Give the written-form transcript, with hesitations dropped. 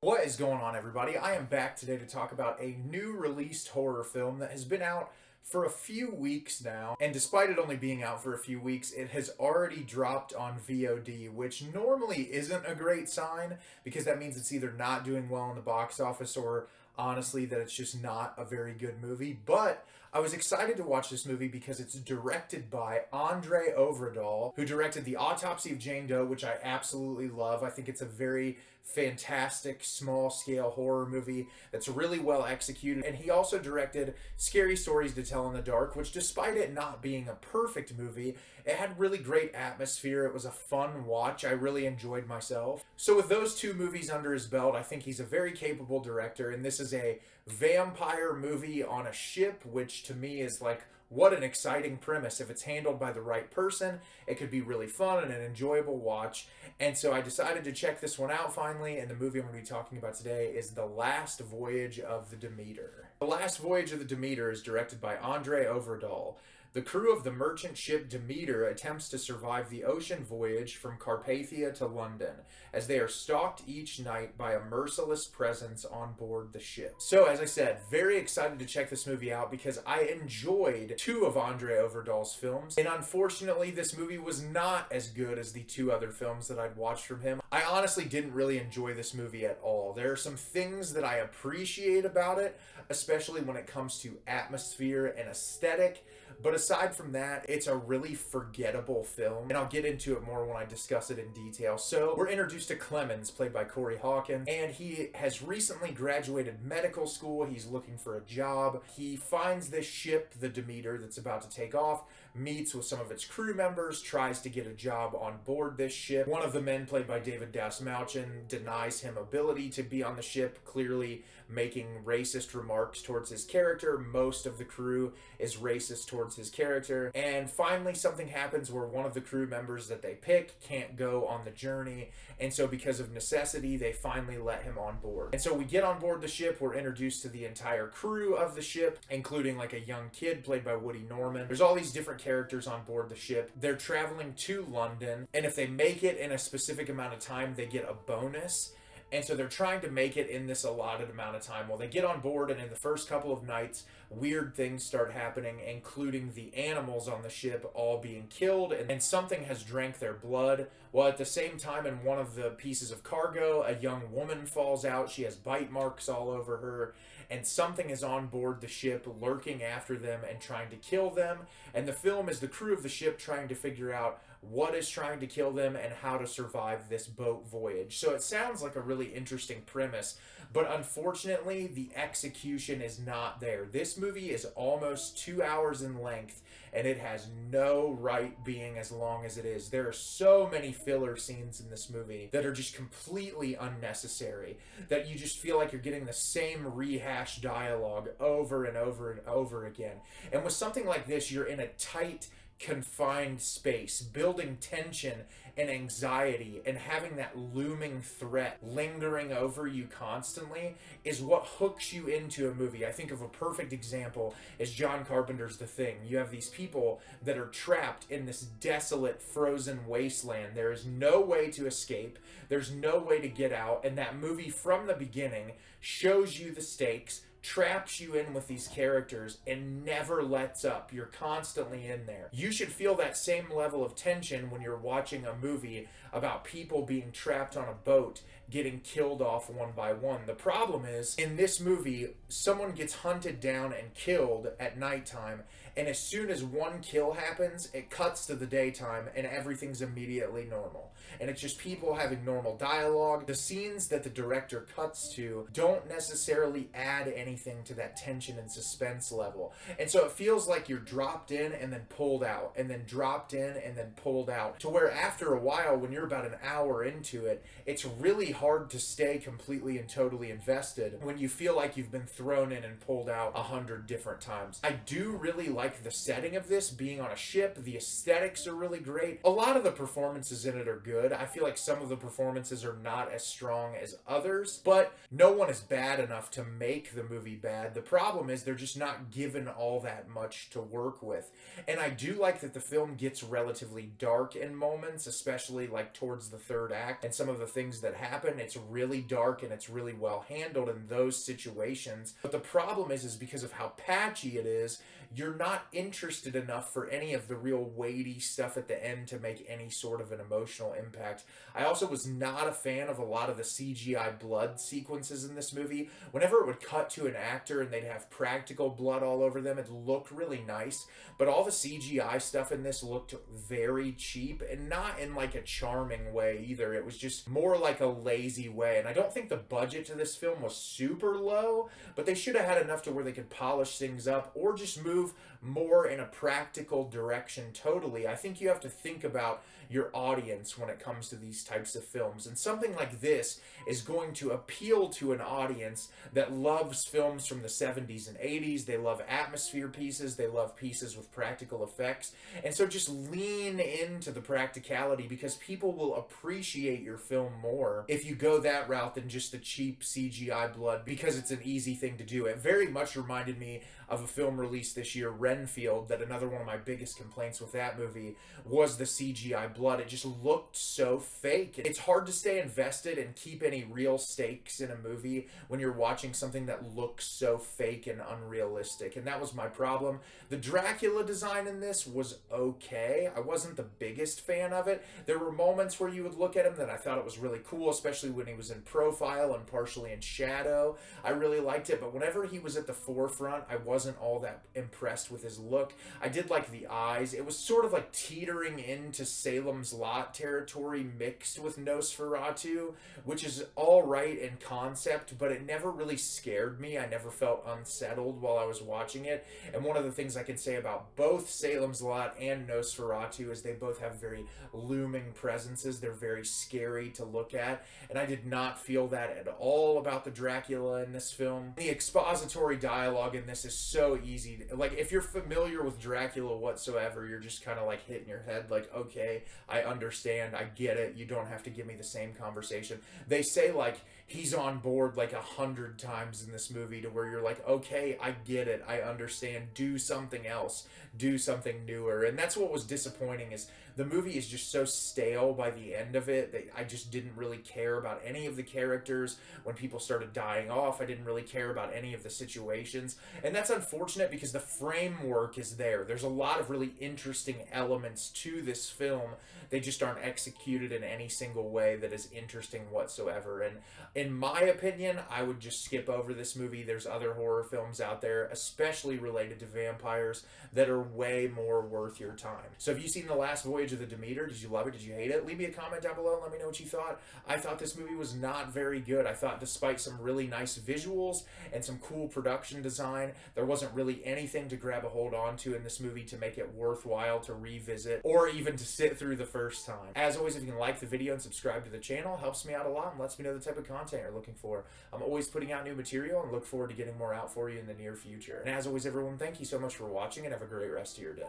What is going on, everybody? I am back today to talk about a new released horror film that has been out for a few weeks now. And despite it only being out for a few weeks, it has already dropped on VOD, which normally isn't a great sign because that means it's either not doing well in the box office or honestly that it's just not a very good movie. But I was excited to watch this movie because it's directed by Andre Overdahl, who directed The Autopsy of Jane Doe, which I absolutely love. I think it's a very fantastic small scale horror movie that's really well executed. And he also directed Scary Stories to Tell in the Dark, which despite it not being a perfect movie, it had really great atmosphere. It was a fun watch. I really enjoyed myself. So with those two movies under his belt, I think he's a very capable director, and this is a vampire movie on a ship, which to me is like, what an exciting premise. If it's handled by the right person, it could be really fun and an enjoyable watch. And so I decided to check this one out finally, and the movie I'm going to be talking about today is The Last Voyage of the Demeter. The Last Voyage of the Demeter is directed by Andre Overdahl. The crew of the merchant ship Demeter attempts to survive the ocean voyage from Carpathia to London, as they are stalked each night by a merciless presence on board the ship. So, as I said, very excited to check this movie out because I enjoyed two of Andre Overdahl's films, and unfortunately this movie was not as good as the two other films that I'd watched from him. I honestly didn't really enjoy this movie at all. There are some things that I appreciate about it, especially when it comes to atmosphere and aesthetic, but aside from that, it's a really forgettable film, and I'll get into it more when I discuss it in detail. So, we're introduced to Clemens, played by Corey Hawkins, and he has recently graduated medical school. He's looking for a job. He finds this ship, the Demeter, that's about to take off, meets with some of its crew members, tries to get a job on board this ship. One of the men, played by David Dasmalchian, denies him ability to be on the ship, clearly making racist remarks towards his character. Most of the crew is racist towards his character. And finally, something happens where one of the crew members that they pick can't go on the journey. And so because of necessity, they finally let him on board. And so we get on board the ship. We're introduced to the entire crew of the ship, including like a young kid played by Woody Norman. There's all these different characters on board the ship. They're traveling to London, and if they make it in a specific amount of time, they get a bonus. And so they're trying to make it in this allotted amount of time. Well, they get on board, and in the first couple of nights, weird things start happening, including the animals on the ship all being killed, and something has drank their blood. Well, at the same time, in one of the pieces of cargo, a young woman falls out. She has bite marks all over her, and something is on board the ship lurking after them and trying to kill them. And the film is the crew of the ship trying to figure out what is trying to kill them and how to survive this boat voyage. So it sounds like a really interesting premise, but unfortunately the execution is not there. This movie is almost 2 hours in length, and it has no right being as long as it is. There are so many filler scenes in this movie that are just completely unnecessary, that you just feel like you're getting the same rehashed dialogue over and over and over again. And with something like this, you're in a tight, confined space, building tension and anxiety, and having that looming threat lingering over you constantly is what hooks you into a movie. I think of a perfect example is John Carpenter's The Thing. You have these people that are trapped in this desolate, frozen wasteland. There is no way to escape. There's no way to get out, and that movie from the beginning shows you the stakes, traps you in with these characters, and never lets up. You're constantly in there. You should feel that same level of tension when you're watching a movie about people being trapped on a boat, getting killed off one by one. The problem is, in this movie, someone gets hunted down and killed at nighttime, and as soon as one kill happens, it cuts to the daytime, and everything's immediately normal. And it's just people having normal dialogue. The scenes that the director cuts to don't necessarily add anything to that tension and suspense level. And so it feels like you're dropped in and then pulled out, and then dropped in and then pulled out, to where after a while, when you're about an hour into it, it's really hard to stay completely and totally invested when you feel like you've been thrown in and pulled out 100 different times. I do really like like the setting of this, being on a ship. The aesthetics are really great. A lot of the performances in it are good. I feel like some of the performances are not as strong as others, but no one is bad enough to make the movie bad. The problem is they're just not given all that much to work with. And I do like that the film gets relatively dark in moments, especially like towards the third act and some of the things that happen. It's really dark and it's really well handled in those situations. But the problem is because of how patchy it is, you're not interested enough for any of the real weighty stuff at the end to make any sort of an emotional impact. I also was not a fan of a lot of the CGI blood sequences in this movie. Whenever it would cut to an actor and they'd have practical blood all over them, it looked really nice, but all the CGI stuff in this looked very cheap, and not in like a charming way either. It was just more like a lazy way, and I don't think the budget to this film was super low, but they should have had enough to where they could polish things up or just move more in a practical direction totally. I think you have to think about your audience when it comes to these types of films, and something like this is going to appeal to an audience that loves films from the 70s and 80s. They love atmosphere pieces, they love pieces with practical effects, and so just lean into the practicality, because people will appreciate your film more if you go that route than just the cheap CGI blood, because it's an easy thing to do. It very much reminded me of a film released this year, Renfield, that another one of my biggest complaints with that movie was the CGI blood. It just looked so fake. It's hard to stay invested and keep any real stakes in a movie when you're watching something that looks so fake and unrealistic, and that was my problem. The Dracula design in this was okay. I wasn't the biggest fan of it. There were moments where you would look at him that I thought it was really cool, especially when he was in profile and partially in shadow. I really liked it, but whenever he was at the forefront, I wasn't all that impressed with his look. I did like the eyes. It was sort of like teetering into Salem's Lot territory mixed with Nosferatu, which is all right in concept, but it never really scared me. I never felt unsettled while I was watching it. And one of the things I can say about both Salem's Lot and Nosferatu is they both have very looming presences. They're very scary to look at, and I did not feel that at all about the Dracula in this film. The expository dialogue in this is so easy. Like, if you're familiar with Dracula whatsoever, you're just kind of like hitting your head like, okay, I understand, I get it, you don't have to give me the same conversation. They say like he's on board like 100 times in this movie, to where you're like, okay, I get it, I understand, do something else, do something newer. And that's what was disappointing, is the movie is just so stale by the end of it that I just didn't really care about any of the characters. When people started dying off, I didn't really care about any of the situations, and that's unfortunate because the framework is there. There's a lot of really interesting elements to this film. They just aren't executed in any single way that is interesting whatsoever, and in my opinion, I would just skip over this movie. There's other horror films out there, especially related to vampires, that are way more worth your time. So have you seen the last Voyage of the Demeter? Did you love it? Did you hate it? Leave me a comment down below and let me know what you thought. I thought this movie was not very good. I thought despite some really nice visuals and some cool production design, there wasn't really anything to grab a hold on to in this movie to make it worthwhile to revisit or even to sit through the first time. As always, if you can like the video and subscribe to the channel, helps me out a lot and lets me know the type of content you're looking for. I'm always putting out new material and look forward to getting more out for you in the near future. And as always, everyone, thank you so much for watching and have a great rest of your day.